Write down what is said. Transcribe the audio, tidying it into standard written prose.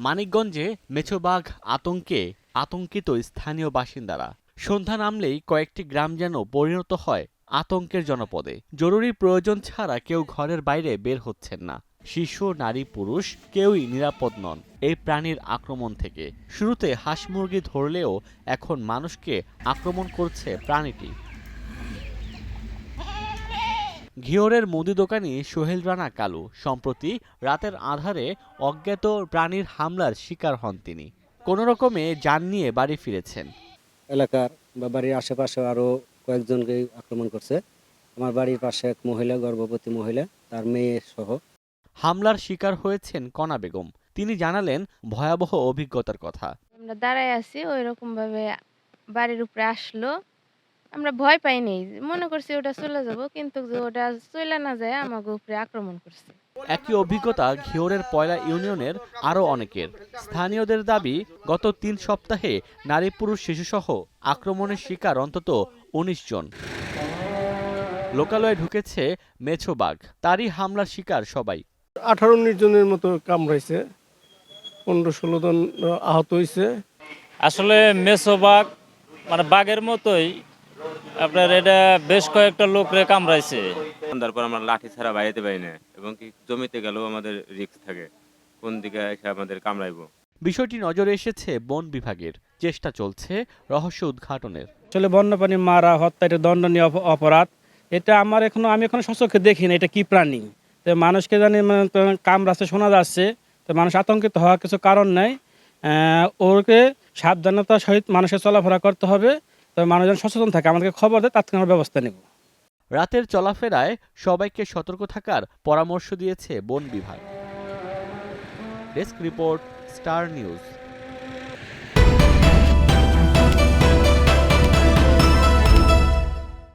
মানিকগঞ্জে মেছোবাঘ আতঙ্কিত স্থানীয় বাসিন্দারা। সন্ধ্যা নামলেই কয়েকটি গ্রাম যেন পরিণত হয় আতঙ্কের জনপদে। জরুরি প্রয়োজন ছাড়া কেউ ঘরের বাইরে বের হচ্ছেন না। শিশু, নারী, পুরুষ কেউই নিরাপদ নন এই প্রাণীর আক্রমণ থেকে। শুরুতে হাঁস মুরগি ধরলেও এখন মানুষকে আক্রমণ করছে প্রাণীটি। ঘিওরের মুদি দোকানি সোহেল রানা কালু সম্প্রতি রাতের আঁধারে অজ্ঞাত প্রাণীর হামলার শিকার হন তিনি। কোনো রকমে যান নিয়ে বাড়ি ফিরেছেন। এলাকার বা বাড়ির আশেপাশে আরও কয়েকজনকে আক্রমণ করছে। আমার বাড়ির পাশে এক মহিলা, গর্ভবতী মহিলা, তার মেয়ে সহ। হামলার শিকার হয়েছেন কণা বেগম। তিনি জানালেন ভয়াবহ অভিজ্ঞতার কথা। আমরা দাঁড়ায় আছি, ওই রকম ভাবে বাড়ির উপরে আসলো। আমরা ভয় পাইনি, মনে করছি ওটা চলে যাব, কিন্তু ওটা চলে না যায় আমাকে উপরে আক্রমণ করছে। একই অভিজ্ঞতা ঘিওরের পয়লা ইউনিয়নের আরও অনেকের। স্থানীয়দের দাবি, গত ৩ সপ্তাহে নারী, পুরুষ, শিশুসহ আক্রমণের শিকার অন্তত ১৯ জন। লোকালয়ে ঢুকেছে মেছো বাঘ, তারই হামলার শিকার সবাই। 18-19 জনের মতো কামড়াইছে, 15-16 জন আহত হয়েছে। আসলে মেছো বাঘ মানে বাঘের মতোই, আপনার এটা বেশ কয়েকটা লোকরে কামড়াইছে। তারপর আমরা লাঠি ছাড়া বাইরে পারি না, এবং কি জমিতে গেলেও আমাদের রিস্ক থাকে কোন দিকে এসে আমাদের কামড়াইবো। বিষয়টি নজরে এসেছে বন বিভাগের। চেষ্টা চলছে রহস্য উদ্ঘাটনের। আসলে বন্যপ্রাণী মারা, হত্যা এটা দণ্ডনীয় অপরাধ। এটা আমি এখনো সচক্ষে দেখি না এটা কি প্রাণী। তো মানুষকে জানি কামড়াচ্ছে শোনা যাচ্ছে, তো মানুষ আতঙ্কিত হওয়ার কিছু কারণ নাই। ওকে সাবধানতার সহিত মানুষের চলাফেরা করতে হবে। তো মানুষজন সচেতন থাকে, আমাদেরকে খবর দেয়, তাৎক্ষণিক ব্যবস্থা নেব। রাতের চলাফেরায় সবাইকে সতর্ক থাকার পরামর্শ দিয়েছে বন বিভাগ। Desk report, star news.